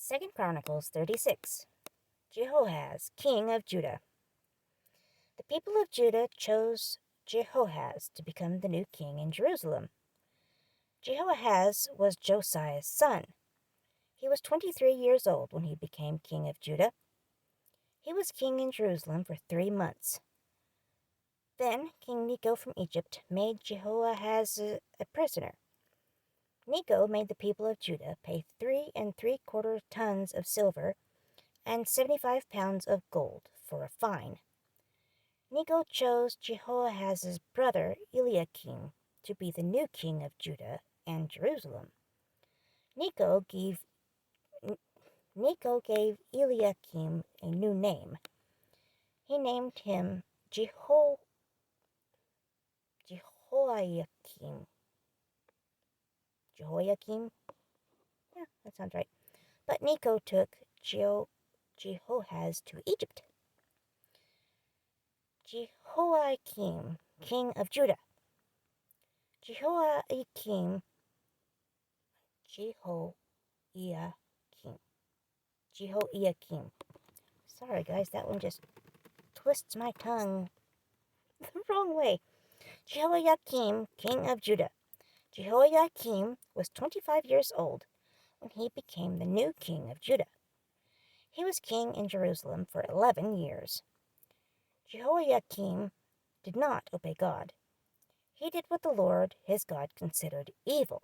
2 Chronicles 36. Jehoahaz, king of Judah. The people of Judah chose Jehoahaz to become the new king in Jerusalem. Jehoahaz was Josiah's son. He was 23 years old when he became king of Judah. He was king in Jerusalem for 3 months. Then King Necho from Egypt made Jehoahaz a prisoner. Necho made the people of Judah pay 3¾ tons of silver and 75 pounds of gold for a fine. Necho chose Jehoahaz's brother Eliakim to be the new king of Judah and Jerusalem. Necho gave Eliakim a new name. He named him Jehoiakim. Jehoiakim? Yeah, that sounds right. But Necho took Jehoahaz to Egypt. Jehoiakim, king of Judah. Jehoiakim. Sorry, guys, that one just twists my tongue the wrong way. Jehoiakim, king of Judah. Jehoiakim was 25 years old when he became the new king of Judah. He was king in Jerusalem for 11 years. Jehoiakim did not obey God. He did what the Lord, his God, considered evil.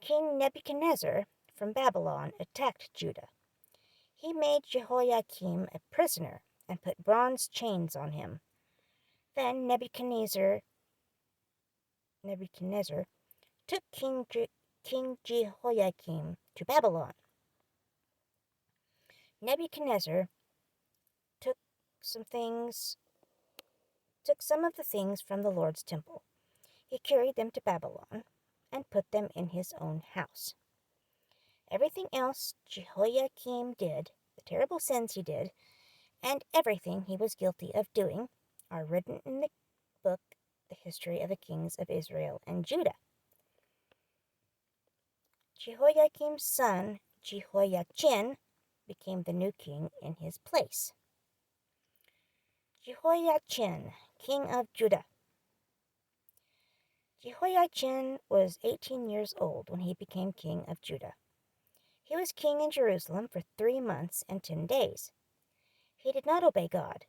King Nebuchadnezzar from Babylon attacked Judah. He made Jehoiakim a prisoner and put bronze chains on him. Then Nebuchadnezzar took King Jehoiakim to Babylon. Nebuchadnezzar took some of the things from the Lord's temple. He carried them to Babylon and put them in his own house. Everything else Jehoiakim did, the terrible sins he did, and everything he was guilty of doing, are written in the book, The History of the Kings of Israel and Judah. Jehoiakim's son, Jehoiachin, became the new king in his place. Jehoiachin, king of Judah. Jehoiachin was 18 years old when he became king of Judah. He was king in Jerusalem for 3 months and 10 days. He did not obey God.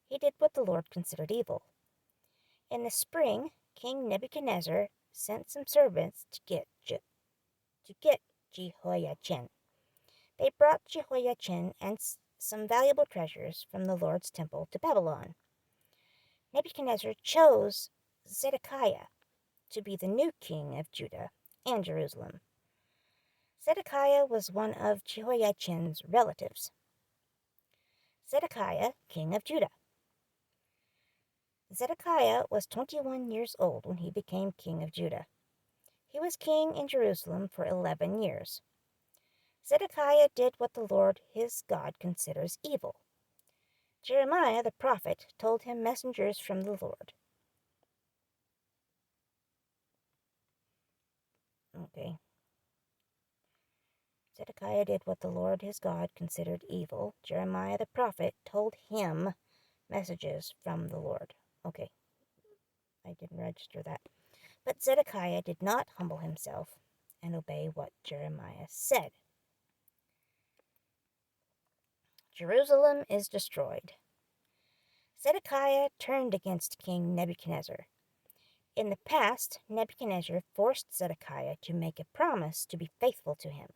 He did what the Lord considered evil. In the spring, King Nebuchadnezzar sent some servants to get Jehoiachin. They brought Jehoiachin and some valuable treasures from the Lord's temple to Babylon. Nebuchadnezzar chose Zedekiah to be the new king of Judah and Jerusalem. Zedekiah was one of Jehoiachin's relatives. Zedekiah, king of Judah. Zedekiah was 21 years old when he became king of Judah. He was king in Jerusalem for 11 years. Zedekiah did what the Lord his God considers evil. Jeremiah the prophet told him messengers from the Lord. Zedekiah did what the Lord his God considered evil. Jeremiah the prophet told him messages from the Lord. Okay, I didn't register that. But Zedekiah did not humble himself and obey what Jeremiah said. Jerusalem is destroyed. Zedekiah turned against King Nebuchadnezzar. In the past, Nebuchadnezzar forced Zedekiah to make a promise to be faithful to him.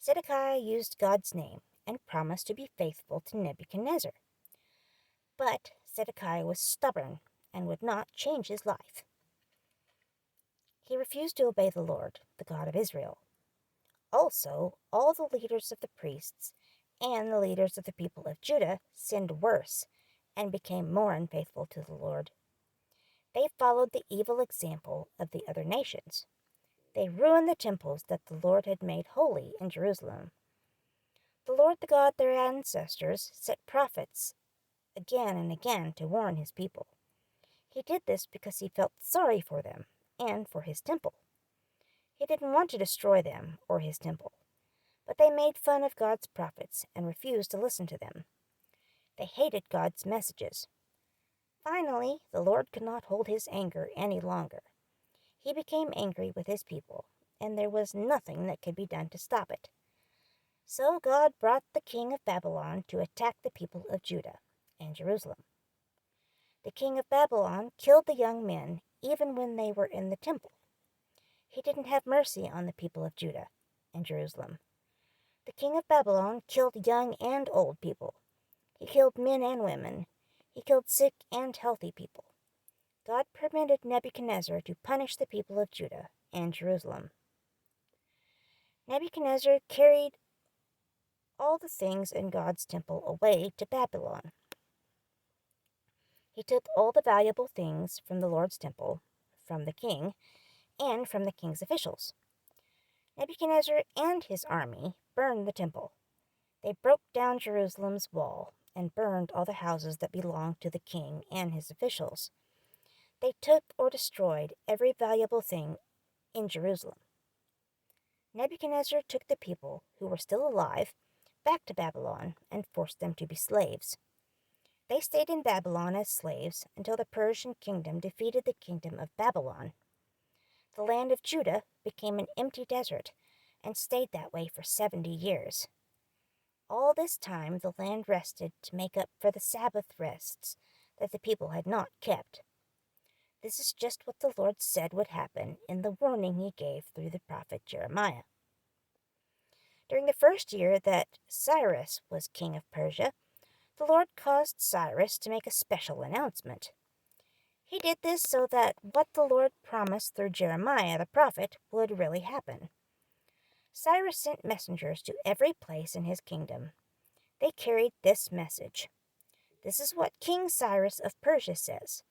Zedekiah used God's name and promised to be faithful to Nebuchadnezzar. But Zedekiah was stubborn and would not change his life. He refused to obey the Lord, the God of Israel. Also, all the leaders of the priests and the leaders of the people of Judah sinned worse and became more unfaithful to the Lord. They followed the evil example of the other nations. They ruined the temples that the Lord had made holy in Jerusalem. The Lord, the God of their ancestors, set prophets again and again to warn his people. He did this because he felt sorry for them and for his temple. He didn't want to destroy them or his temple, But they made fun of God's prophets and refused to listen to them. They hated God's messages. Finally, the Lord could not hold his anger any longer. He became angry with his people, and there was nothing that could be done to stop it. So God brought the king of Babylon to attack the people of Judah and Jerusalem. The king of Babylon killed the young men even when they were in the temple. He didn't have mercy on the people of Judah and Jerusalem. The king of Babylon killed young and old people. He killed men and women. He killed sick and healthy people. God permitted Nebuchadnezzar to punish the people of Judah and Jerusalem. Nebuchadnezzar carried all the things in God's temple away to Babylon. He took all the valuable things from the Lord's temple, from the king, and from the king's officials. Nebuchadnezzar and his army burned the temple. They broke down Jerusalem's wall and burned all the houses that belonged to the king and his officials. They took or destroyed every valuable thing in Jerusalem. Nebuchadnezzar took the people who were still alive back to Babylon and forced them to be slaves. They stayed in Babylon as slaves until the Persian kingdom defeated the kingdom of Babylon. The land of Judah became an empty desert and stayed that way for 70 years. All this time the land rested to make up for the Sabbath rests that the people had not kept. This is just what the Lord said would happen in the warning he gave through the prophet Jeremiah. During the first year that Cyrus was king of Persia, the Lord caused Cyrus to make a special announcement. He did this so that what the Lord promised through Jeremiah the prophet would really happen. Cyrus sent messengers to every place in his kingdom. They carried this message. This is what King Cyrus of Persia says.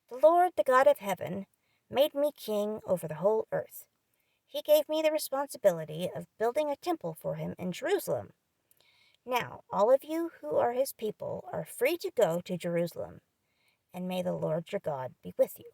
The Lord, the God of heaven, made me king over the whole earth. He gave me the responsibility of building a temple for him in Jerusalem. Now, all of you who are his people are free to go to Jerusalem, and may the Lord your God be with you.